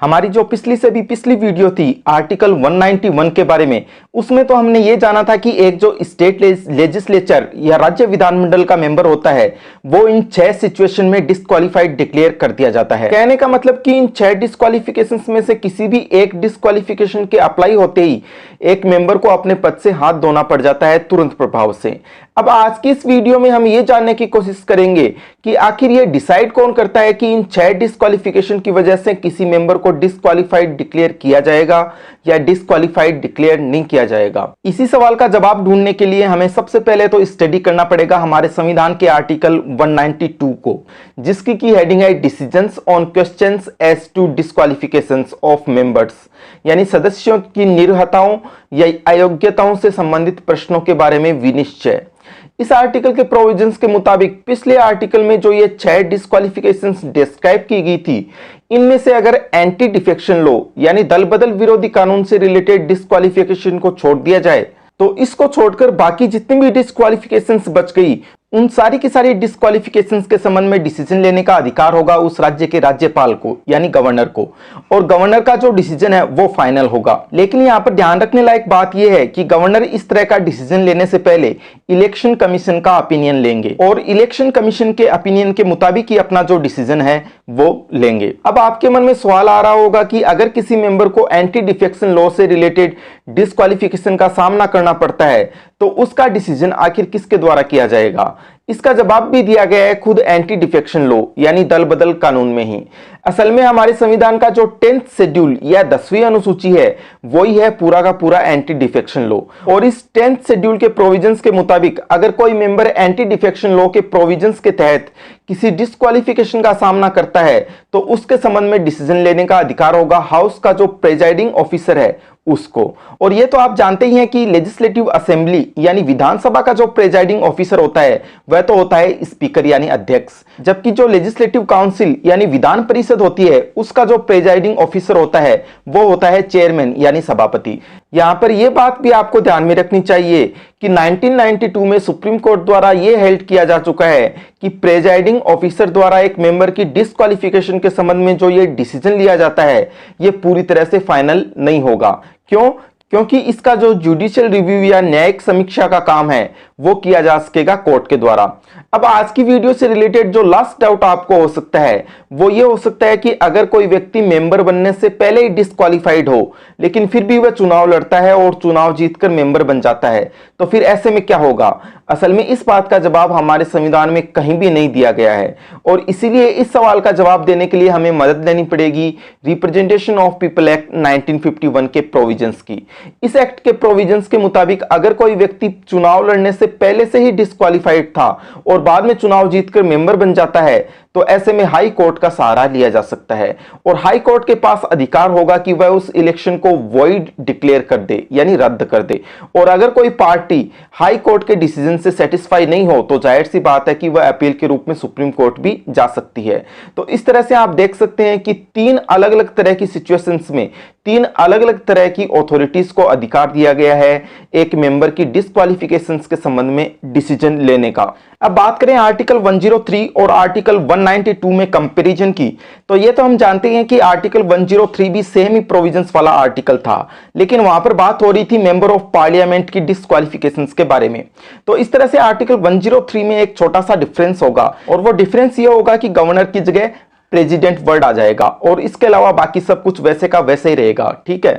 हमारी जो पिछली से भी पिछली वीडियो थी आर्टिकल 191 के बारे में, उसमें तो हमने ये जाना था कि एक जो स्टेट लेजिस्लेचर या राज्य विधानमंडल का मेंबर होता है वो इन 6 सिचुएशन में डिस्क्वालिफाइड डिक्लेयर कर दिया जाता है। कहने का मतलब कि इन 6 डिस्क्वालिफिकेशंस में से किसी भी एक डिस्क्वालिफिकेशन के अप्लाई होते ही एक मेंबर को अपने पद से हाथ धोना पड़ जाता है तुरंत प्रभाव से। अब आज की इस वीडियो में हम ये जानने की कोशिश करेंगे कि आखिर ये डिसाइड कौन करता है कि इन 6 डिस्क्वालिफिकेशन की वजह से किसी मेंबर को डिस्क्वालिफाइड डिक्लेयर किया जाएगा या डिस्क्वालिफाइड डिक्लेयर नहीं किया जाएगा। इसी सवाल का जवाब ढूंढने के लिए हमें सबसे पहले तो स्टडी करना पड़ेगा हमारे संविधान के आर्टिकल 192 को, जिसकी की हेडिंग है decisions on questions as to disqualifications of members, यानी सदस्यों की निर्हताओं या अयोग्यताओं से संबंधित प्रश्नों के बारे में विनिश्चय। इस आर्टिकल के प्रोविजंस के मुताबिक पिछले आर्टिकल में जो ये 6 डिस्क्वालिफिकेशंस डिस्क्राइब की गई थी, इनमें से अगर एंटी डिफेक्शन लॉ यानी दल बदल विरोधी कानून से रिलेटेड डिस्क्वालिफिकेशन को छोड़ दिया जाए तो इसको छोड़कर बाकी जितनी भी डिस्क्वालिफिकेशंस बच गई उन सारी की सारी डिस्क्वालिफिकेशंस के संबंध में डिसीजन लेने का अधिकार होगा उस राज्य के राज्यपाल को यानी गवर्नर को, और गवर्नर का जो डिसीजन है वो फाइनल होगा। लेकिन यहाँ पर ध्यान रखने लायक बात यह है कि गवर्नर इस तरह का डिसीजन लेने से पहले इलेक्शन कमीशन का ओपिनियन लेंगे और इलेक्शन कमीशन के ओपिनियन के मुताबिक ही अपना जो डिसीजन है वो लेंगे। अब आपके मन में सवाल आ रहा होगा कि अगर किसी मेंबर को एंटी डिफेक्शन लॉ से रिलेटेड डिस्क्वालिफिकेशन का सामना करना पड़ता है तो उसका डिसीजन आखिर किसके द्वारा किया जाएगा? इसका जवाब भी दिया गया है खुद एंटी डिफेक्शन लॉ यानी दल बदल कानून में ही। असल में हमारे संविधान का जो 10th शेड्यूल या 10वीं अनुसूची है वही है पूरा का पूरा एंटी डिफेक्शन लॉ, और इस 10th शेड्यूल के प्रोविजंस के मुताबिक अगर कोई मेंबर एंटी डिफेक्शन लॉ के प्रोविजंस के तहत किसी डिस्क्वालिफिकेशन का सामना करता है तो उसके संबंध में डिसीजन लेने का अधिकार होगा हाउस का जो प्रेजाइडिंग ऑफिसर है उसको। और ये तो आप जानते ही हैं कि लेजिस्लेटिव असेंबली यानी विधानसभा का जो प्रेजाइडिंग ऑफिसर होता है वह तो होता है स्पीकर यानी अध्यक्ष, जबकि जो लेजिस्लेटिव काउंसिल यानी विधान परिषद होती है उसका जो प्रेजाइडिंग ऑफिसर होता है वो होता है चेयरमैन यानी सभापति। यहां पर यह बात भी आपको ध्यान में रखनी चाहिए कि 1992 में सुप्रीम कोर्ट द्वारा यह हेल्ड किया जा चुका है कि प्रेजाइडिंग ऑफिसर द्वारा एक मेंबर की डिस्क्वालिफिकेशन के संबंध में जो ये डिसीजन लिया जाता है ये पूरी तरह से फाइनल नहीं होगा। क्यों? क्योंकि इसका जो जुडिशियल रिव्यू या न्यायिक समीक्षा का काम है वो किया जा सकेगा कोर्ट के द्वारा। अब आज की वीडियो से रिलेटेड जो लास्ट डाउट आपको हो सकता है वो ये हो सकता है कि अगर कोई व्यक्ति मेंबर बनने से पहले ही डिस्क्वालिफाइड हो लेकिन फिर भी वह चुनाव लड़ता है और चुनाव जीतकर मेंबर बन जाता है तो फिर ऐसे में क्या होगा? असल में इस बात का जवाब हमारे संविधान में कहीं भी नहीं दिया गया है, और इसीलिए इस सवाल का जवाब देने के लिए हमें मदद लेनी पड़ेगी रिप्रेजेंटेशन ऑफ पीपल एक्ट 1951 के प्रोविजंस की। इस एक्ट के प्रोविजंस के मुताबिक अगर कोई व्यक्ति चुनाव लड़ने से पहले से ही डिस्क्वालिफाइड था और बाद में चुनाव जीतकर मेंबर बन जाता है तो ऐसे में हाई कोर्ट का सहारा लिया जा सकता है, और हाई कोर्ट के पास अधिकार होगा कि वह उस इलेक्शन को वॉइड डिक्लेयर कर दे यानी रद्द कर दे। और अगर कोई पार्टी हाई कोर्ट के डिसीजन से सेटिस्फाई नहीं हो तो जाहिर सी बात है कि वह अपील के रूप में सुप्रीम कोर्ट भी जा सकती है। तो इस तरह से आप देख सकते हैं कि 3 अलग अलग तरह की सिचुएशंस में 3 अलग अलग तरह की अथॉरिटीज को अधिकार दिया गया है एक मेंबर की डिस्क्वालिफिकेशंस के संबंध में डिसीजन लेने का। अब बात करें आर्टिकल 103 और आर्टिकल 192 में कंपैरिजन की, तो ये तो हम जानते हैं कि आर्टिकल 103 भी सेम ही प्रोविजंस वाला आर्टिकल था, लेकिन वहां पर बात हो रही थी मेंबर ऑफ पार्लियामेंट की डिस्क्वालिफिकेशंस के बारे में। तो इस तरह से आर्टिकल 103 में एक छोटा सा डिफरेंस होगा, और वो डिफरेंस ये होगा कि गवर्नर की जगह प्रेसिडेंट वर्ड आ जाएगा और इसके अलावा बाकी सब कुछ वैसे का वैसे ही रहेगा। ठीक है।